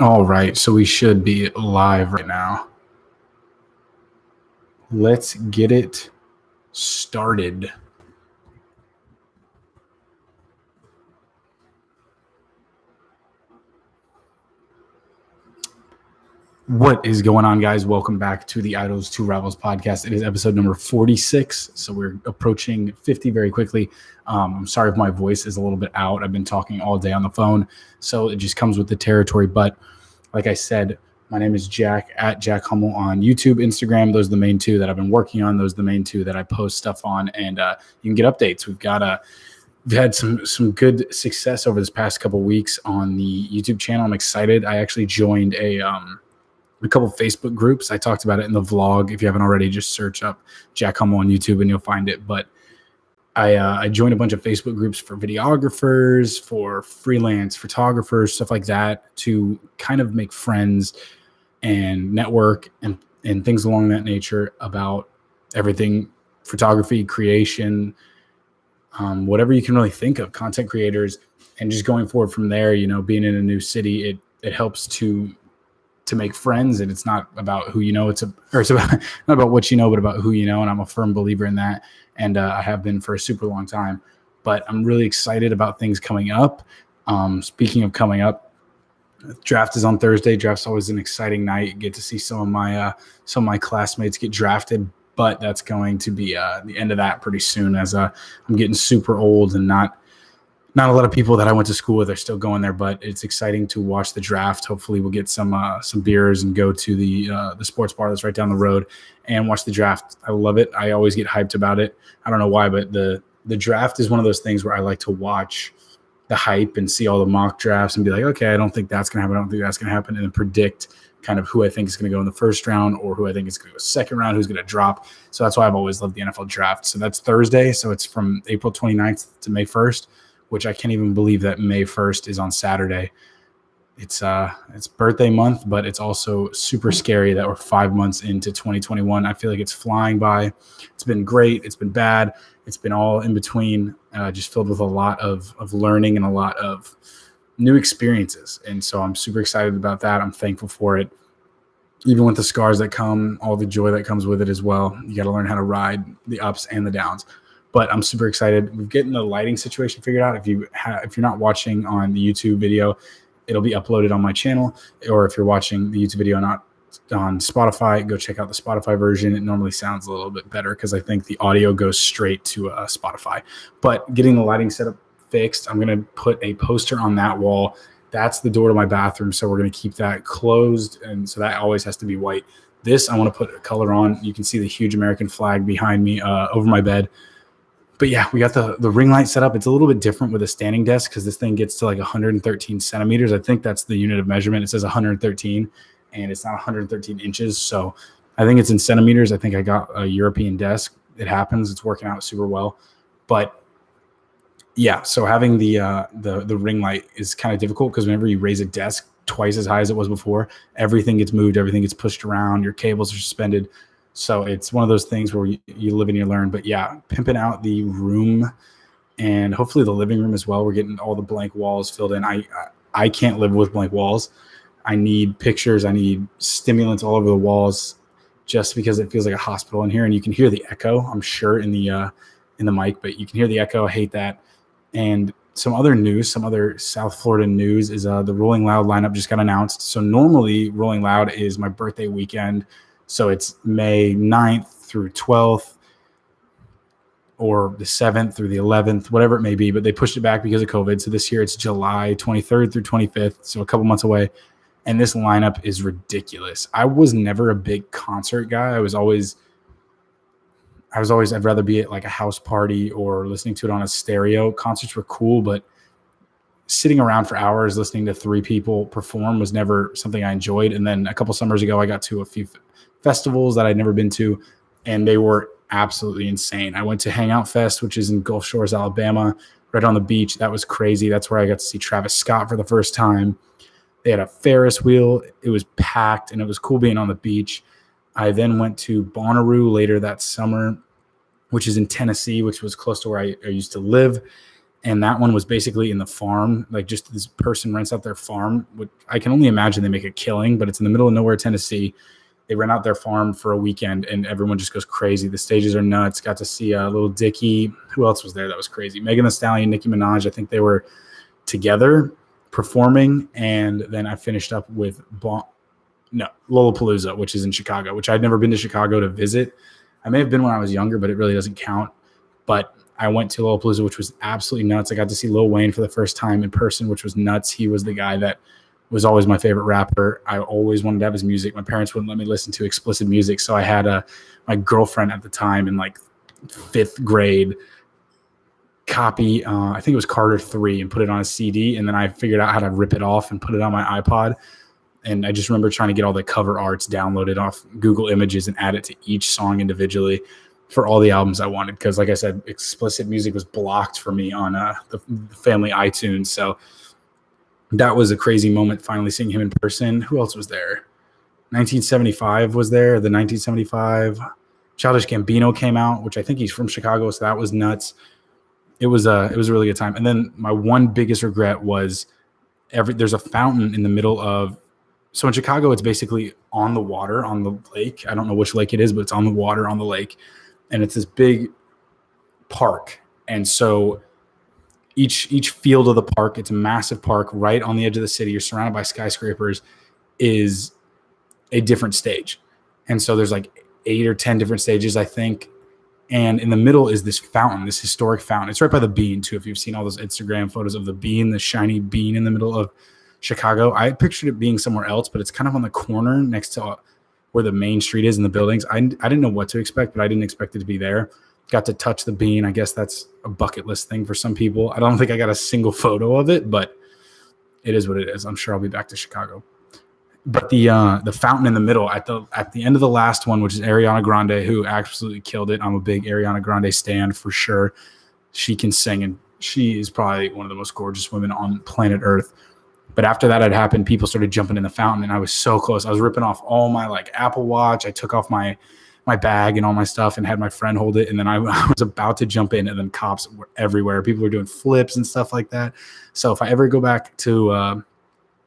All right, so we should be live right now. Let's get it started. What is going on, guys? Welcome back to the Idols to Rivals podcast. It is episode number 46, so we're approaching 50 very quickly. I'm sorry if my voice is a little bit out. I've been talking all day on the phone, so it just comes with the territory. But like I said, my name is Jack, at Jack Hummell on YouTube, Instagram. Those are the main two that I've been working on. Those are the main two that I post stuff on, and you can get updates. We've had some good success over this past couple weeks on the YouTube channel. I'm excited. I actually joined a couple of Facebook groups. I talked about it in the vlog. If you haven't already, just search up Jack Hummell on YouTube and you'll find it. But I joined a bunch of Facebook groups for videographers, for freelance photographers, stuff like that, to kind of make friends and network and things along that nature about everything photography, creation, whatever you can really think of, content creators, and just going forward from there. You know, being in a new city, it helps to make friends, and it's not about who you know. It's about not about what you know, but about who you know. And I'm a firm believer in that, and I have been for a super long time. But I'm really excited about things coming up. Speaking of coming up, draft is on Thursday. Draft's always an exciting night. Get to see some of my classmates get drafted, but that's going to be the end of that pretty soon, as I'm getting super old and not a lot of people that I went to school with are still going there. But it's exciting to watch the draft. Hopefully we'll get some beers and go to the sports bar that's right down the road and watch the draft. I love it. I always get hyped about it. I don't know why, but the draft is one of those things where I like to watch the hype and see all the mock drafts and be like, okay, I don't think that's going to happen. I don't think that's going to happen. And then predict kind of who I think is going to go in the first round or who I think is going to go second round, who's going to drop. So that's why I've always loved the NFL draft. So that's Thursday. So it's from April 29th to May 1st. Which I can't even believe that May 1st is on Saturday. It's birthday month, but it's also super scary that we're 5 months into 2021. I feel like it's flying by. It's been great. It's been bad. It's been all in between, just filled with a lot of learning and a lot of new experiences. And so I'm super excited about that. I'm thankful for it. Even with the scars that come, all the joy that comes with it as well. You got to learn how to ride the ups and the downs. But I'm super excited. We're getting the lighting situation figured out. If you're not watching on the YouTube video, it'll be uploaded on my channel. Or if you're watching the YouTube video not on Spotify, go check out the Spotify version. It normally sounds a little bit better because I think the audio goes straight to Spotify. But getting the lighting setup fixed, I'm going to put a poster on that wall. That's the door to my bathroom, so we're going to keep that closed, and so that always has to be white. This, I want to put a color on. You can see the huge American flag behind me over my bed. But yeah, we got the ring light set up. It's a little bit different with a standing desk because this thing gets to like 113 centimeters. I think that's the unit of measurement. It says 113, and it's not 113 inches. So I think it's in centimeters. I think I got a European desk. It happens. It's working out super well. But yeah, so having the ring light is kind of difficult because whenever you raise a desk twice as high as it was before, everything gets moved, everything gets pushed around, your cables are suspended. So it's one of those things where you live and you learn. But yeah, pimping out the room and hopefully the living room as well. We're getting all the blank walls filled in. I can't live with blank walls. I need pictures. I need stimulants all over the walls just because it feels like a hospital in here. And you can hear the echo, I'm sure, in the mic, but you can hear the echo. I hate that. And some other South Florida news is the Rolling Loud lineup just got announced. So normally Rolling Loud is my birthday weekend. So it's May 9th through 12th or the 7th through the 11th, whatever it may be. But they pushed it back because of COVID. So this year it's July 23rd through 25th, so a couple months away. And this lineup is ridiculous. I was never a big concert guy. I'd rather be at like a house party or listening to it on a stereo. Concerts were cool, but sitting around for hours listening to three people perform was never something I enjoyed. And then a couple summers ago, I got to a few festivals that I'd never been to, and they were absolutely insane. I went to Hangout Fest, which is in Gulf Shores, Alabama, right on the beach. That was crazy. That's where I got to see Travis Scott for the first time. They had a Ferris wheel. It was packed, and it was cool being on the beach. I then went to Bonnaroo later that summer, which is in Tennessee, which was close to where I used to live. And that one was basically in the farm, like just this person rents out their farm. Which I can only imagine they make a killing, but it's in the middle of nowhere, Tennessee. They rent out their farm for a weekend, and everyone just goes crazy. The stages are nuts. Got to see Little Dicky. Who else was there? That was crazy. Megan Thee Stallion, Nicki Minaj. I think they were together performing, and then I finished up with Lollapalooza, which is in Chicago, which I'd never been to Chicago to visit. I may have been when I was younger, but it really doesn't count. But I went to Lollapalooza, which was absolutely nuts. I got to see Lil Wayne for the first time in person, which was nuts. He was the guy that was always my favorite rapper. I always wanted to have his music. My parents wouldn't let me listen to explicit music, so I had my girlfriend at the time in like 5th grade copy, I think it was Carter 3, and put it on a CD, and then I figured out how to rip it off and put it on my iPod. And I just remember trying to get all the cover arts downloaded off Google Images and add it to each song individually for all the albums I wanted. Because like I said, explicit music was blocked for me on the family iTunes. So that was a crazy moment, finally seeing him in person. Who else was there? 1975 was there. The 1975 Childish Gambino came out, which I think he's from Chicago, so that was nuts. It was a really good time. And then my one biggest regret was there's a fountain in the middle of. So in Chicago, it's basically on the water, on the lake. I don't know which lake it is, but it's on the water, on the lake. And it's this big park. And so each field of the park, it's a massive park right on the edge of the city. You're surrounded by skyscrapers, is a different stage. And so there's like 8 or 10 different stages, I think. And in the middle is this fountain, this historic fountain. It's right by the Bean, too. If you've seen all those Instagram photos of the Bean, the shiny Bean in the middle of Chicago. I pictured it being somewhere else, but it's kind of on the corner next to where the main street is and the buildings. I didn't know what to expect, but I didn't expect it to be there. Got to touch the Bean. I guess that's a bucket list thing for some people. I don't think I got a single photo of it, but it is what it is. I'm sure I'll be back to Chicago. But the fountain in the middle at the end of the last one, which is Ariana Grande, who absolutely killed it. I'm a big Ariana Grande stan for sure. She can sing, and she is probably one of the most gorgeous women on planet Earth. But after that had happened, people started jumping in the fountain, and I was so close. I was ripping off all my like Apple Watch. I took off my bag and all my stuff and had my friend hold it. And then I was about to jump in, and then cops were everywhere. People were doing flips and stuff like that. So if I ever go back to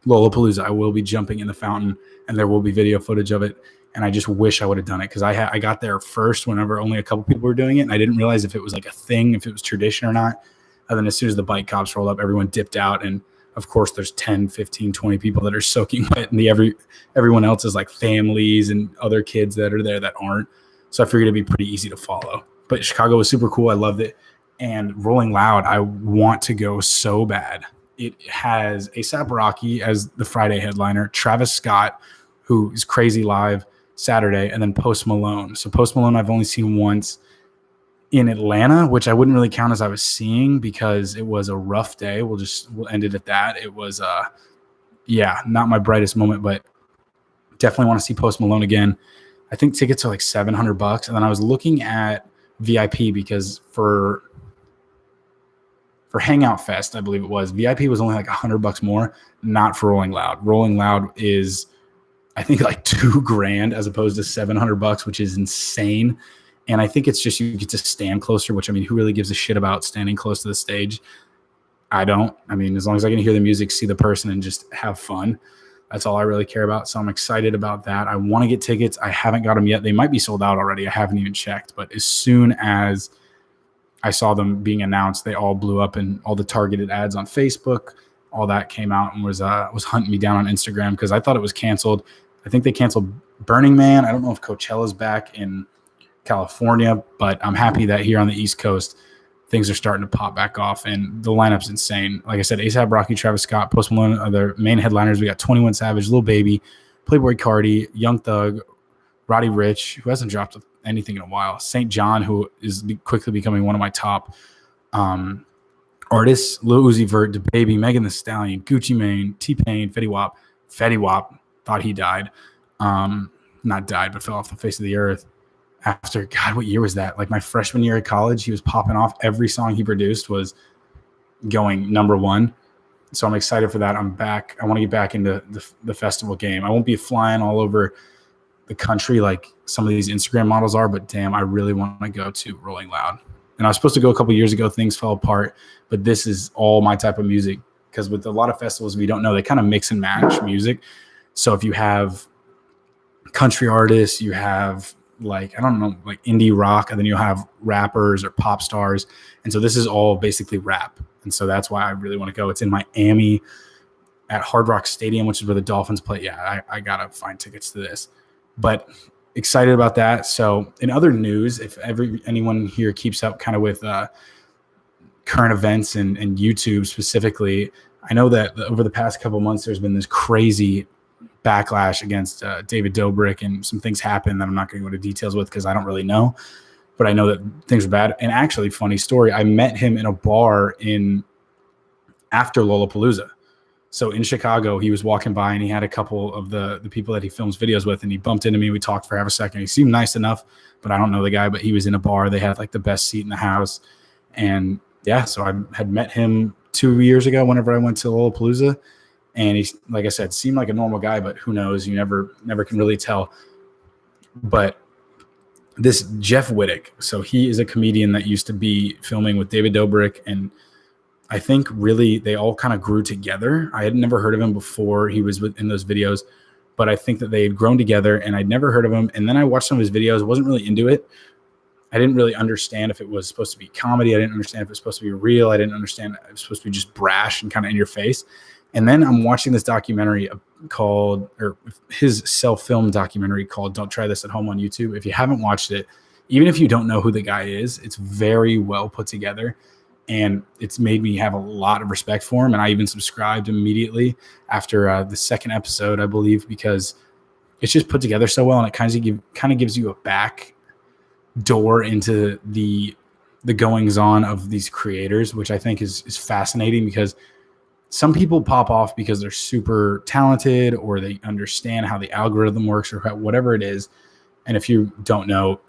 Lollapalooza, I will be jumping in the fountain, and there will be video footage of it. And I just wish I would have done it, because I got there first whenever only a couple people were doing it, and I didn't realize if it was like a thing, if it was tradition or not. And then as soon as the bike cops rolled up, everyone dipped out, and of course, there's 10, 15, 20 people that are soaking wet, and everyone else is like families and other kids that are there that aren't. So I figured it'd be pretty easy to follow. But Chicago was super cool. I loved it. And Rolling Loud, I want to go so bad. It has A$AP Rocky as the Friday headliner, Travis Scott, who is crazy live Saturday, and then Post Malone. So Post Malone I've only seen once in Atlanta, which I wouldn't really count as I was seeing, because it was a rough day. We'll end it at that. It was not my brightest moment, but definitely want to see Post Malone again. I think tickets are like $700, and then I was looking at VIP, because for Hangout Fest, I believe it was, VIP was only like $100 more, not for Rolling Loud. Rolling Loud is, I think, like $2,000 as opposed to $700, which is insane. And I think it's just you get to stand closer, which, I mean, who really gives a shit about standing close to the stage? I don't. I mean, as long as I can hear the music, see the person, and just have fun, that's all I really care about. So I'm excited about that. I want to get tickets. I haven't got them yet. They might be sold out already. I haven't even checked. But as soon as I saw them being announced, they all blew up, and all the targeted ads on Facebook, all that came out and was hunting me down on Instagram, because I thought it was canceled. I think they canceled Burning Man. I don't know if Coachella's back in California, but I'm happy that here on the East Coast, things are starting to pop back off, and the lineup's insane. Like I said, A$AP Rocky, Travis Scott, Post Malone are the main headliners. We got 21 Savage, Lil Baby, Playboi Carti, Young Thug, Roddy Ricch, who hasn't dropped anything in a while, St. John, who is quickly becoming one of my top artists, Lil Uzi Vert, DaBaby, Megan Thee Stallion, Gucci Mane, T-Pain, Fetty Wap. Fetty Wap, thought he died. Not died, but fell off the face of the earth. After, God, what year was that? Like my freshman year at college, he was popping off. Every song he produced was going number one. So I'm excited for that. I'm back. I want to get back into the festival game. I won't be flying all over the country like some of these Instagram models are, but damn, I really want to go to Rolling Loud. And I was supposed to go a couple years ago. Things fell apart, but this is all my type of music, because with a lot of festivals, if you don't know, they kind of mix and match music. So if you have country artists, you have like, I don't know, like indie rock, and then you'll have rappers or pop stars. And so this is all basically rap. And so that's why I really want to go. It's in Miami at Hard Rock Stadium, which is where the Dolphins play. Yeah, I got to find tickets to this. But excited about that. So in other news, if anyone here keeps up kind of with current events and YouTube specifically, I know that over the past couple of months, there's been this crazy backlash against David Dobrik, and some things happened that I'm not going to go into details with because I don't really know, but I know that things are bad. And actually, funny story, I met him in a bar after Lollapalooza. So in Chicago, he was walking by and he had a couple of the people that he films videos with, and he bumped into me. We talked for half a second. He seemed nice enough, but I don't know the guy, but he was in a bar. They had like the best seat in the house. And yeah, so I had met him 2 years ago whenever I went to Lollapalooza. And he, like I said, seemed like a normal guy, but who knows? You never can really tell. But this Jeff Witeck, so he is a comedian that used to be filming with David Dobrik, and I think really they all kind of grew together. I had never heard of him before he was in those videos, but I think that they had grown together, and I'd never heard of him. And then I watched some of his videos, wasn't really into it. I didn't really understand if it was supposed to be comedy. I didn't understand if it was supposed to be real. I didn't understand if it was supposed to be just brash and kind of in your face. And then I'm watching this documentary or his self-filmed documentary called Don't Try This at Home on YouTube. If you haven't watched it, even if you don't know who the guy is, it's very well put together. And it's made me have a lot of respect for him. And I even subscribed immediately after the second episode, I believe, because it's just put together so well. And it kind of gives you a back door into the goings on of these creators, which I think is fascinating, because some people pop off because they're super talented or they understand how the algorithm works or whatever it is. And if you don't know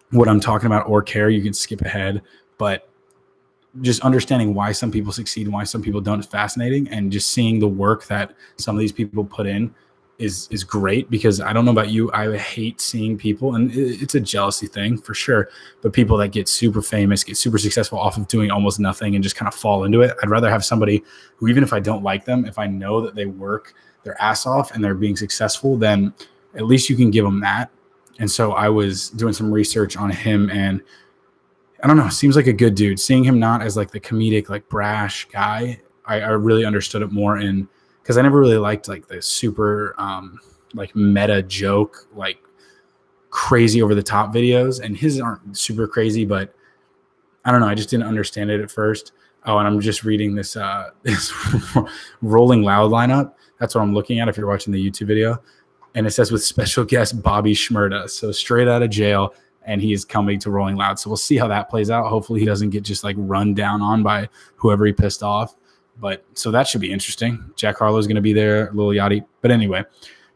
what I'm talking about or care, you can skip ahead. But just understanding why some people succeed and why some people don't is fascinating. And just seeing the work that some of these people put in is great, because I don't know about you, I hate seeing people, and it's a jealousy thing for sure, but people that get super famous, get super successful off of doing almost nothing and just kind of fall into it. I'd rather have somebody who, even if I don't like them, if I know that they work their ass off and they're being successful, then at least you can give them that. And so I was doing some research on him, and I don't know, seems like a good dude. Seeing him not as like the comedic, like brash guy, I really understood it more in, because I never really liked like the super like meta joke, like crazy over the top videos. And his aren't super crazy, but I don't know, I just didn't understand it at first. Oh, and I'm just reading this this Rolling Loud lineup. That's what I'm looking at if you're watching the YouTube video. And it says with special guest Bobby Shmurda. So straight out of jail, and he is coming to Rolling Loud. So we'll see how that plays out. Hopefully he doesn't get just like run down on by whoever he pissed off. But so that should be interesting. Jack Harlow's going to be there, Lil Yachty. But anyway,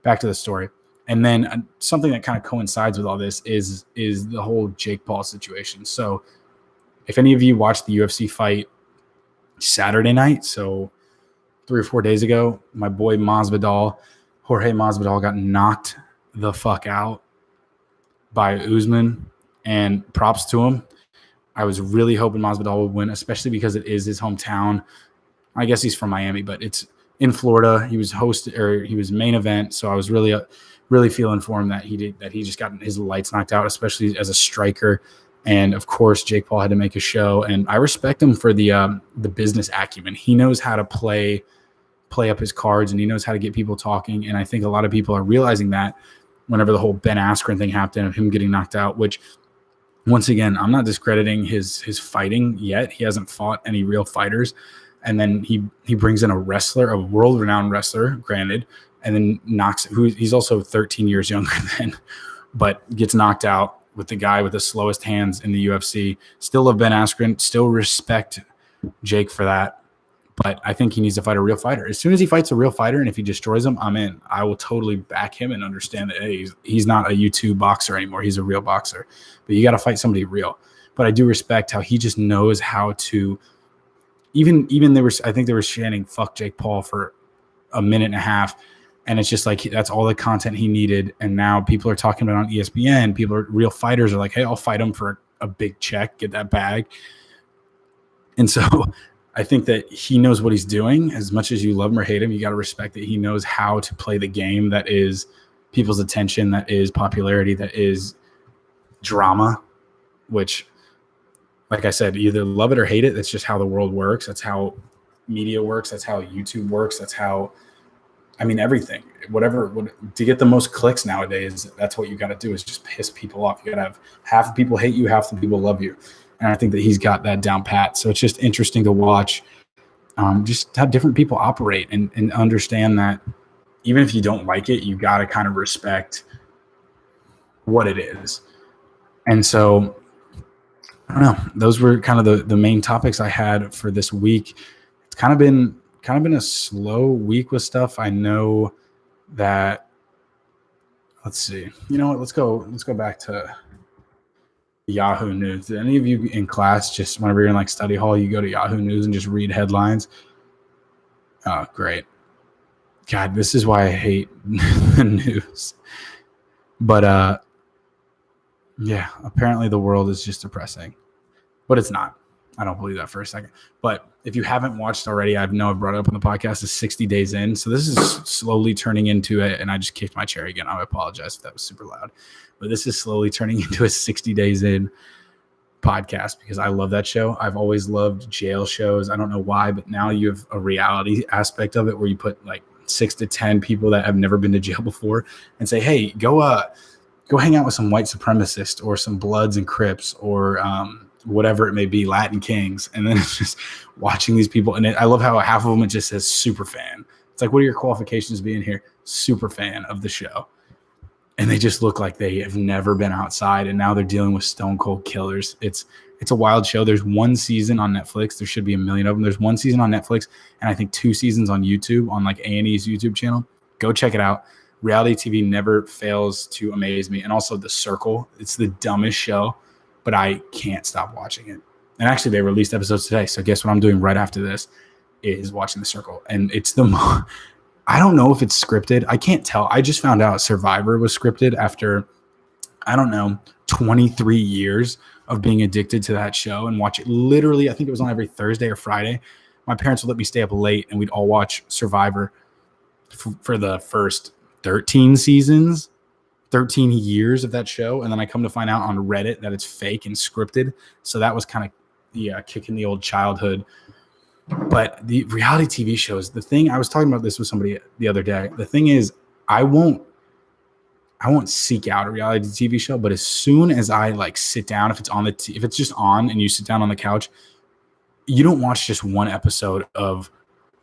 back to the story. And then something that kind of coincides with all this is the whole Jake Paul situation. So if any of you watched the UFC fight Saturday night, so 3 or 4 days ago, my boy Jorge Masvidal got knocked the fuck out by Usman, and props to him. I was really hoping Masvidal would win, especially because it is his hometown. I guess he's from Miami, but it's in Florida. He was he was main event, so I was really feeling for him that he just got his lights knocked out, especially as a striker. And of course, Jake Paul had to make a show, and I respect him for the business acumen. He knows how to play up his cards, and he knows how to get people talking. And I think a lot of people are realizing that whenever the whole Ben Askren thing happened of him getting knocked out, which once again, I'm not discrediting his fighting yet. He hasn't fought any real fighters. And then he brings in a wrestler, a world-renowned wrestler, granted, and then he's also 13 years younger than, but gets knocked out with the guy with the slowest hands in the UFC. Still love Ben Askren, still respect Jake for that. But I think he needs to fight a real fighter. As soon as he fights a real fighter, and if he destroys him, I'm in. I will totally back him and understand that, hey, he's not a YouTube boxer anymore. He's a real boxer. But you got to fight somebody real. But I do respect how he just knows how to – even I think they were chanting fuck Jake Paul for a minute and a half. And it's just like that's all the content he needed. And now people are talking about it on ESPN. Real fighters are like, hey, I'll fight him for a big check, get that bag. And so I think that he knows what he's doing. As much as you love him or hate him, you got to respect that he knows how to play the game that is people's attention, that is popularity, that is drama, which, like I said, either love it or hate it. That's just how the world works. That's how media works. That's how YouTube works. That's how, everything, to get the most clicks nowadays, that's what you got to do, is just piss people off. You got to have half the people hate you, half the people love you. And I think that he's got that down pat. So it's just interesting to watch just how different people operate and understand that even if you don't like it, you got to kind of respect what it is. And so, I don't know, those were kind of the main topics I had for this week. It's kind of been a slow week with stuff. I know that, let's see, you know what, let's go back to Yahoo News. Did any of you in class, just whenever you're in like study hall, you go to Yahoo News and just read headlines? Oh, great. God, this is why I hate the news. But yeah, apparently the world is just depressing, but it's not. I don't believe that for a second. But if you haven't watched already, I've brought it up on the podcast, is 60 Days In. So this is slowly turning into it. And I just kicked my chair again. I apologize if that was super loud. But this is slowly turning into a 60 Days In podcast because I love that show. I've always loved jail shows. I don't know why, but now you have a reality aspect of it where you put like 6 to 10 people that have never been to jail before and say, hey, go hang out with some white supremacists or some Bloods and Crips or whatever it may be, Latin Kings. And then it's just watching these people. And I love how half of them, it just says super fan. It's like, what are your qualifications being here? Super fan of the show. And they just look like they have never been outside. And now they're dealing with stone cold killers. It's a wild show. There's one season on Netflix. There should be a million of them. There's one season on Netflix and I think 2 seasons on YouTube, on like A&E's YouTube channel. Go check it out. Reality TV never fails to amaze me. And also The Circle. It's the dumbest show, but I can't stop watching it. And actually, they released episodes today. So guess what I'm doing right after this is watching The Circle. And it's I don't know if it's scripted. I can't tell. I just found out Survivor was scripted after, 23 years of being addicted to that show and watch it. Literally, I think it was on every Thursday or Friday. My parents would let me stay up late and we'd all watch Survivor for the first 13 seasons, 13 years of that show. And then I come to find out on Reddit that it's fake and scripted. So that was kind of kicking the old childhood. But the reality TV shows, the thing, I was talking about this with somebody the other day. The thing is, I won't seek out a reality TV show, but as soon as I like sit down, if it's just on and you sit down on the couch, you don't watch just one episode of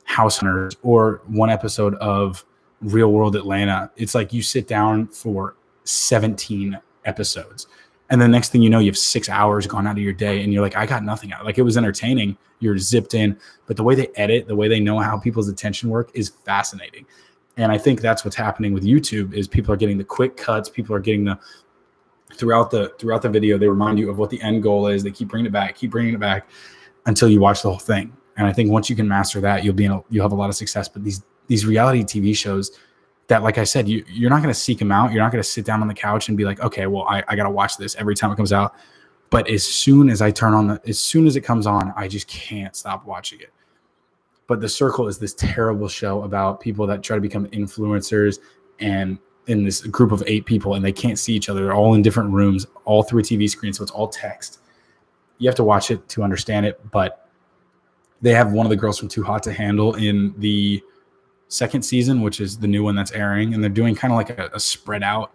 House Hunters or one episode of Real World Atlanta. It's like you sit down for 17 episodes. And the next thing you know, you have 6 hours gone out of your day and you're like, I got nothing out. Like, it was entertaining. You're zipped in, but the way they edit, the way they know how people's attention work is fascinating. And I think that's what's happening with YouTube is people are getting the quick cuts. People are getting throughout the video, they remind you of what the end goal is. They keep bringing it back until you watch the whole thing. And I think once you can master that, you'll have a lot of success. But these reality TV shows that, like I said, you're not going to seek them out. You're not going to sit down on the couch and be like, okay, well, I got to watch this every time it comes out. But as soon as it comes on, I just can't stop watching it. But The Circle is this terrible show about people that try to become influencers and in this group of 8 people and they can't see each other. They're all in different rooms, all through a TV screen. So it's all text. You have to watch it to understand it. But they have one of the girls from Too Hot to Handle in the 2nd season, which is the new one that's airing. And they're doing kind of like a spread out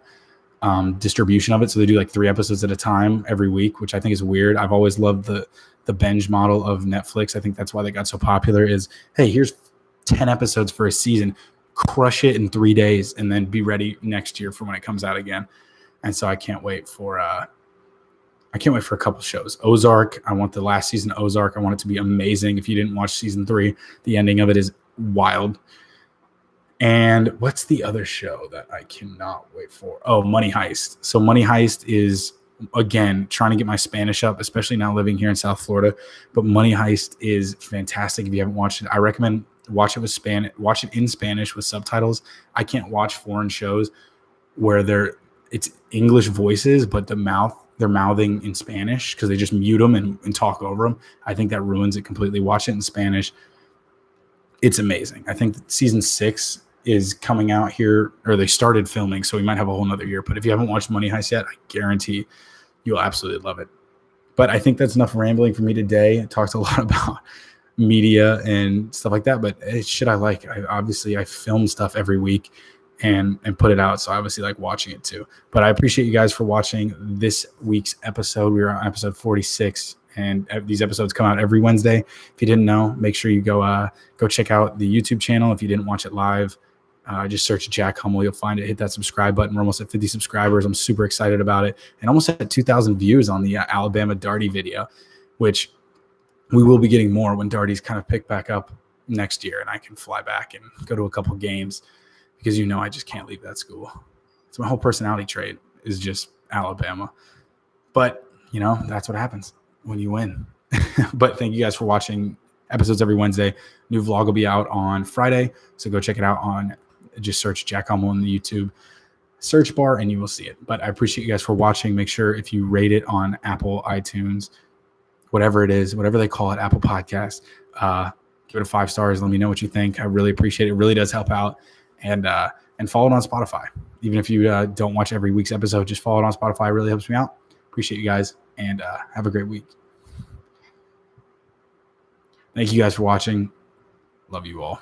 distribution of it. So they do like 3 episodes at a time every week, which I think is weird. I've always loved the binge model of Netflix. I think that's why they got so popular is, hey, here's 10 episodes for a season, crush it in 3 days and then be ready next year for when it comes out again. And so I can't wait for a couple shows. Ozark. I want the last season of Ozark. I want it to be amazing. If you didn't watch season 3, the ending of it is wild. And what's the other show that I cannot wait for? Oh, Money Heist. So Money Heist is, again, trying to get my Spanish up, especially now living here in South Florida. But Money Heist is fantastic. If you haven't watched it, I recommend watch it in Spanish with subtitles. I can't watch foreign shows where it's English voices, but the mouth they're mouthing in Spanish because they just mute them and talk over them. I think that ruins it completely. Watch it in Spanish. It's amazing. I think season 6 is coming out here, or they started filming, so we might have a whole nother year. But if you haven't watched Money Heist yet, I guarantee you'll absolutely love it. But I think that's enough rambling for me today. I talked a lot about media and stuff like that, but it's shit I like. I film stuff every week and put it out, so I obviously like watching it too. But I appreciate you guys for watching this week's episode. We are on episode 46, and these episodes come out every Wednesday. If you didn't know, make sure you go check out the YouTube channel. If you didn't watch it live, just search Jack Hummell. You'll find it. Hit that subscribe button. We're almost at 50 subscribers. I'm super excited about it. And almost at 2,000 views on the Alabama Darty video, which we will be getting more when Darty's kind of picked back up next year and I can fly back and go to a couple games because, I just can't leave that school. It's my whole personality trait is just Alabama. But, that's what happens when you win. But thank you guys for watching. Episodes every Wednesday. New vlog will be out on Friday. So go check it out just search Jack Hummell in the YouTube search bar and you will see it. But I appreciate you guys for watching. Make sure if you rate it on Apple, iTunes, whatever it is, whatever they call it, Apple Podcast, give it 5 stars. Let me know what you think. I really appreciate it. It really does help out. And follow it on Spotify. Even if you don't watch every week's episode, just follow it on Spotify. It really helps me out. Appreciate you guys and have a great week. Thank you guys for watching. Love you all.